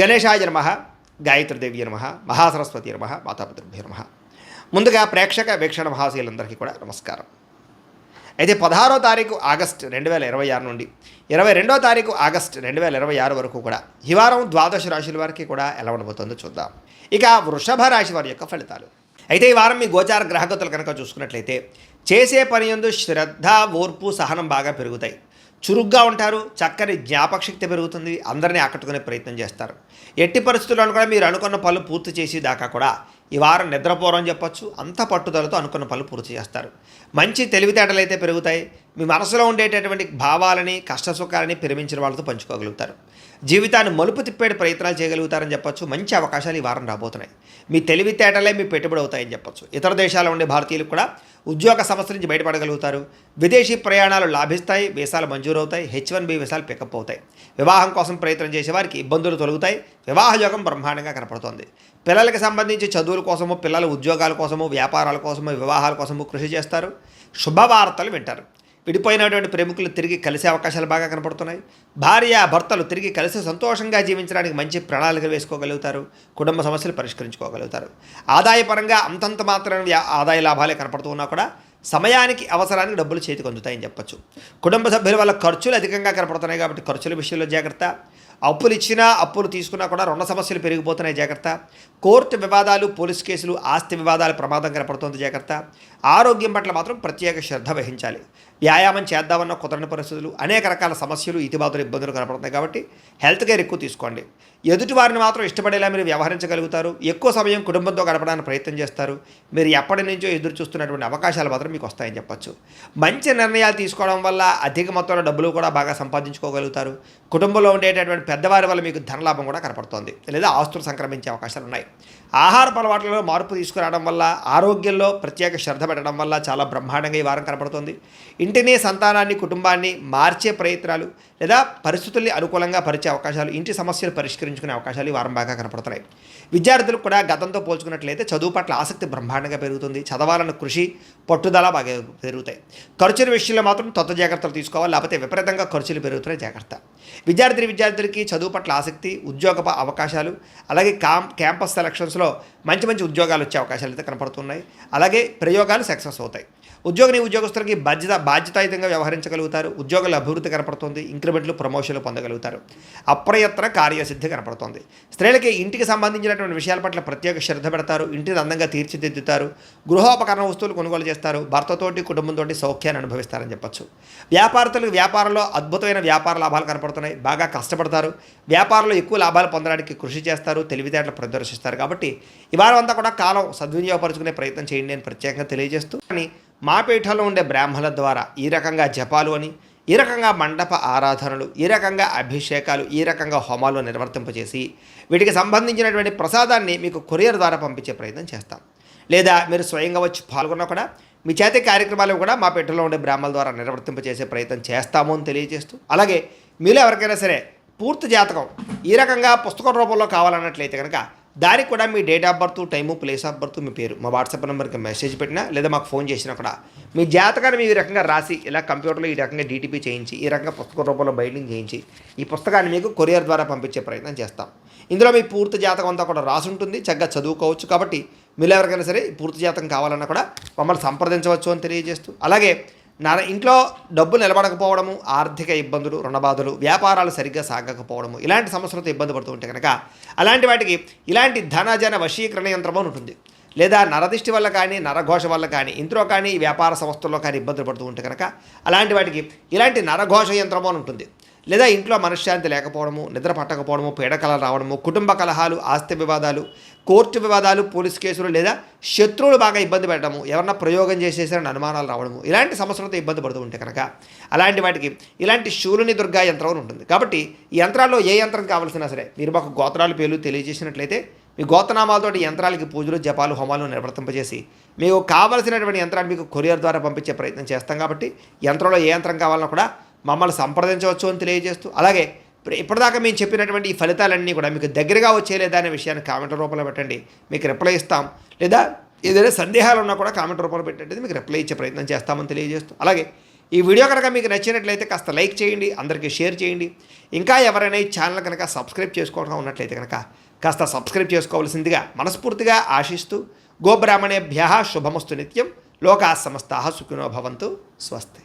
గణేశాయ నమః, గాయత్రీదేవి నమః, మహాసరస్వతి నమః, మాతాపితృభ్యో నమః. ముందుగా ప్రేక్షక వీక్షణ మహాశీలందరికీ కూడా నమస్కారం. అయితే 16వ తారీఖు ఆగస్టు 2026 నుండి 22వ తారీఖు ఆగస్టు 2026 వరకు కూడా ఈ వారం ద్వాదశ రాశుల వారికి కూడా ఎలా ఉండబోతుందో చూద్దాం. ఇక వృషభ రాశి వారి యొక్క ఫలితాలు. అయితే ఈ వారం మీ గోచార గ్రహగతులు కనుక చూసుకున్నట్లయితే చేసే పని యందు శ్రద్ధ, ఓర్పు, సహనం బాగా పెరుగుతాయి. చురుగ్గా ఉంటారు, చక్కని జ్ఞాపకశక్తి పెరుగుతుంది, అందరినీ ఆకట్టుకునే ప్రయత్నం చేస్తారు. ఎట్టి పరిస్థితుల్లో కూడా మీరు అనుకున్న పనులు పూర్తి చేసి దాకా కూడా ఈ వారం నిద్రపోరని చెప్పొచ్చు. అంత పట్టుదలతో అనుకున్న పనులు పూర్తి చేస్తారు. మంచి తెలివితేటలు అయితే పెరుగుతాయి. మీ మనసులో ఉండేటటువంటి భావాలని, కష్టసుఖాలని ప్రేమించిన వాళ్ళతో పంచుకోగలుగుతారు. జీవితాన్ని మలుపు తిప్పేటి ప్రయత్నాలు చేయగలుగుతారని చెప్పొచ్చు. మంచి అవకాశాలు ఈ వారం రాబోతున్నాయి. మీ తెలివితేటలే మీ పెట్టుబడి అవుతాయని చెప్పొచ్చు. ఇతర దేశాల్లో ఉండే భారతీయులకు కూడా ఉద్యోగ సమస్యల నుంచి బయటపడగలుగుతారు. విదేశీ ప్రయాణాలు లాభిస్తాయి, వీసాలు మంజూరవుతాయి, H1B వీసాలు పికప్ అవుతాయి. వివాహం కోసం ప్రయత్నం చేసేవారికి ఇబ్బందులు తొలగుతాయి. వివాహ యోగం బ్రహ్మాండంగా కనపడుతోంది. పిల్లలకి సంబంధించి చదువుల కోసము, పిల్లల ఉద్యోగాల కోసము, వ్యాపారాల కోసము, వివాహాల కోసము కృషి చేస్తారు. శుభవార్తలు వింటారు. విడిపోయినటువంటి ప్రేమికులు తిరిగి కలిసే అవకాశాలు బాగా కనపడుతున్నాయి. భార్య భర్తలు తిరిగి కలిసి సంతోషంగా జీవించడానికి మంచి ప్రణాళికలు వేసుకోగలుగుతారు. కుటుంబ సమస్యలు పరిష్కరించుకోగలుగుతారు. ఆదాయపరంగా అంతంత మాత్రమే ఆదాయ లాభాలే కనపడుతూ ఉన్నా కూడా సమయానికి అవసరానికి డబ్బులు చేతికి అందుతాయని చెప్పచ్చు. కుటుంబ సభ్యుల వల్ల ఖర్చులు అధికంగా కనపడుతున్నాయి కాబట్టి ఖర్చుల విషయంలో జాగ్రత్త. అప్పులు ఇచ్చినా అప్పులు తీసుకున్నా కూడా రుణ సమస్యలు పెరిగిపోతున్నాయి, జాగ్రత్త. కోర్టు వివాదాలు, పోలీస్ కేసులు, ఆస్తి వివాదాలు ప్రమాదం కనపడుతుంది, జాగ్రత్త. ఆరోగ్యం పట్ల మాత్రం ప్రత్యేక శ్రద్ధ వహించాలి. వ్యాయామం చేద్దామన్న కుదరని పరిస్థితులు, అనేక రకాల సమస్యలు, ఇతిబాధలు, ఇబ్బందులు కనపడుతున్నాయి కాబట్టి హెల్త్ కేర్ ఎక్కువ తీసుకోండి. ఎదుటి వారిని మాత్రం ఇష్టపడేలా మీరు వ్యవహరించగలుగుతారు. ఎక్కువ సమయం కుటుంబంతో గడపడానికి ప్రయత్నం చేస్తారు. మీరు ఎప్పటి నుంచో ఎదురు చూస్తున్నటువంటి అవకాశాలు మాత్రం మీకు వస్తాయని చెప్పచ్చు. మంచి నిర్ణయాలు తీసుకోవడం వల్ల అధిక మొత్తంలో డబ్బులు కూడా బాగా సంపాదించుకోగలుగుతారు. కుటుంబంలో ఉండేటటువంటి పెద్దవారి వల్ల మీకు ధనలాభం కూడా కనపడుతోంది, లేదా ఆస్తులు సంక్రమించే అవకాశాలు ఉన్నాయి. ఆహారపు అలవాట్లలో మార్పు తీసుకురావడం వల్ల, ఆరోగ్యంలో ప్రత్యేక శ్రద్ధ పెట్టడం వల్ల చాలా బ్రహ్మాండంగా ఈ వారం కనపడుతుంది. ఇంటిని, సంతానాన్ని, కుటుంబాన్ని మార్చే ప్రయత్నాలు లేదా పరిస్థితుల్ని అనుకూలంగా పరిచే అవకాశాలు, ఇంటి సమస్యలు పరిష్కరించుకునే అవకాశాలు ఈ వారం బాగా కనపడుతున్నాయి. విద్యార్థులకు కూడా గతంతో పోల్చుకున్నట్లయితే చదువు పట్ల ఆసక్తి బ్రహ్మాండంగా పెరుగుతుంది. చదవాలన్న కృషి, పట్టుదల బాగా పెరుగుతాయి. ఖర్చుల విషయంలో మాత్రం జాగ్రత్తలు తీసుకోవాలి, లేకపోతే విపరీతంగా ఖర్చులు పెరుగుతున్నాయి, జాగ్రత్త. విద్యార్థులకి చదువు పట్ల ఆసక్తి, ఉద్యోగ అవకాశాలు, అలాగే క్యాంపస్ సెలక్షన్స్లో మంచి మంచి ఉద్యోగాలు వచ్చే అవకాశాలు అయితే కనపడుతున్నాయి. అలాగే ప్రయోగాలు సక్సెస్ అవుతాయి. ఉద్యోగస్తులకి బాధ్యతాయుతంగా వ్యవహరించగలుగుతారు. ఉద్యోగాల అభివృద్ధి కనపడుతుంది. ఇంక్రిమెంట్లు, ప్రమోషన్లు పొందగలుగుతారు. అప్రయత్న కార్యసిద్ధి కనపడుతుంది. స్త్రీలకి ఇంటికి సంబంధించినటువంటి విషయాల పట్ల ప్రత్యేక శ్రద్ధ పెడతారు. ఇంటిని అందంగా తీర్చిదిద్దుతారు. గృహోపకరణ వస్తువులు కొనుగోలు చేస్తారు. భర్తతోటి, కుటుంబంతో సౌఖ్యాన్ని అనుభవిస్తారని చెప్పచ్చు. వ్యాపారస్తులకు వ్యాపారంలో అద్భుతమైన వ్యాపార లాభాలు కనపడుతున్నాయి. బాగా కష్టపడతారు. వ్యాపారంలో ఎక్కువ లాభాలు పొందడానికి కృషి చేస్తారు. తెలివితేటలు ప్రదర్శిస్తారు. కాబట్టి ఈ వారం అంతా కూడా కాలం సద్వినియోగపరుచుకునే ప్రయత్నం చేయండి అని ప్రత్యేకంగా తెలియజేస్తూ, కానీ మా పీఠంలో ఉండే బ్రాహ్మణుల ద్వారా ఈ రకంగా జపాలు అని, ఈ రకంగా మండప ఆరాధనలు, ఈ రకంగా అభిషేకాలు, ఈ రకంగా హోమాలు నిర్వర్తింపజేసి వీటికి సంబంధించినటువంటి ప్రసాదాన్ని మీకు కొరియర్ ద్వారా పంపించే ప్రయత్నం చేస్తాం. లేదా మీరు స్వయంగా వచ్చి పాల్గొన్నా కూడా మీ చేతి కార్యక్రమాలు కూడా మా పీఠంలో ఉండే బ్రాహ్మణుల ద్వారా నిర్వర్తింపజేసే ప్రయత్నం చేస్తాము అని తెలియజేస్తూ, అలాగే మీలో ఎవరికైనా సరే పూర్తి జాతకం ఈ రకంగా పుస్తకం రూపంలో కావాలన్నట్లయితే కనుక దానికి కూడా మీ date of birth, time, place of birth, మీ పేరు మా వాట్సాప్ నెంబర్కి మెసేజ్ పెట్టినా లేదా మాకు ఫోన్ చేసినా కూడా మీ జాతకాన్ని మీ రకంగా రాసి ఇలా కంప్యూటర్లో ఈ రకంగా DTP చేయించి, ఈ రకంగా పుస్తక రూపంలో బైండింగ్ చేయించి ఈ పుస్తకాన్ని మీకు కొరియర్ ద్వారా పంపించే ప్రయత్నం చేస్తాం. ఇందులో మీ పూర్తి జాతకం అంతా కూడా రాసి ఉంటుంది. చక్కగా చదువుకోవచ్చు. కాబట్టి మీరు ఎవరికైనా సరే పూర్తి జాతకం కావాలన్నా కూడా మమ్మల్ని సంప్రదించవచ్చు అని తెలియజేస్తూ, అలాగే ఇంట్లో డబ్బు నిలబడకపోవడము, ఆర్థిక ఇబ్బందులు, రుణబాధలు, వ్యాపారాలు సరిగ్గా సాగకపోవడము, ఇలాంటి సమస్యలతో ఇబ్బంది పడుతూ ఉంటే కనుక అలాంటి వాటికి ఇలాంటి ధనజన వశీకరణ యంత్రం అని ఉంటుంది. లేదా నరదిష్టి వల్ల కానీ, నరఘోష వల్ల కానీ, ఇంట్లో కానీ, వ్యాపార సంస్థల్లో కానీ ఇబ్బందులు పడుతూ ఉంటే కనుక అలాంటి వాటికి ఇలాంటి నరఘోష యంత్రం అని ఉంటుంది. లేదా ఇంట్లో మనశ్శాంతి లేకపోవడము, నిద్ర పట్టకపోవడము, పీడకలలు రావడము, కుటుంబ కలహాలు, ఆస్తి వివాదాలు, కోర్టు వివాదాలు, పోలీస్ కేసులు, లేదా శత్రువులు బాగా ఇబ్బంది పెట్టడము, ఎవరన్నా ప్రయోగం చేసేసారని అనుమానాలు రావడము, ఇలాంటి సమస్యలతో ఇబ్బంది పడుతూ ఉంటే కనుక అలాంటి వాటికి ఇలాంటి శూలుని దుర్గా యంత్రం అని ఉంటుంది. కాబట్టి ఈ యంత్రాల్లో ఏ యంత్రం కావాల్సినా సరే మీరు మాకు గోత్రాలు, పేర్లు తెలియజేసినట్లయితే మీ గోత్రనామాలతోటి యంత్రాలకి పూజలు, జపాలు, హోమాలు నిర్వర్తింపజేసి మీకు కావలసినటువంటి యంత్రాన్ని మీకు కొరియర్ ద్వారా పంపించే ప్రయత్నం చేస్తాం. కాబట్టి యంత్రంలో ఏ యంత్రం కావాలన్నా కూడా మమ్మల్ని సంప్రదించవచ్చు అని తెలియజేస్తూ, అలాగే ఇప్పటిదాకా మేము చెప్పినటువంటి ఈ ఫలితాలన్నీ కూడా మీకు దగ్గరగా వచ్చేలేదా అనే విషయాన్ని కామెంట్ రూపంలో పెట్టండి, మీకు రిప్లై ఇస్తాం. లేదా ఏదైనా సందేహాలు ఉన్నా కూడా కామెంట్ రూపంలో పెట్టండి, మీకు రిప్లై ఇచ్చే ప్రయత్నం చేస్తామని తెలియజేస్తూ, అలాగే ఈ వీడియో కనుక మీకు నచ్చినట్లయితే కాస్త లైక్ చేయండి, అందరికీ షేర్ చేయండి. ఇంకా ఎవరైనా ఈ ఛానల్ కనుక సబ్స్క్రైబ్ చేసుకోవడం ఉన్నట్లయితే కనుక కాస్త సబ్స్క్రైబ్ చేసుకోవాల్సిందిగా మనస్ఫూర్తిగా ఆశిస్తూ గోబ్రాహ్మణేభ్యः శుభమస్తు నిత్యం. లోకాः సమస్తాः సుఖినో భవంతు. స్వస్తి.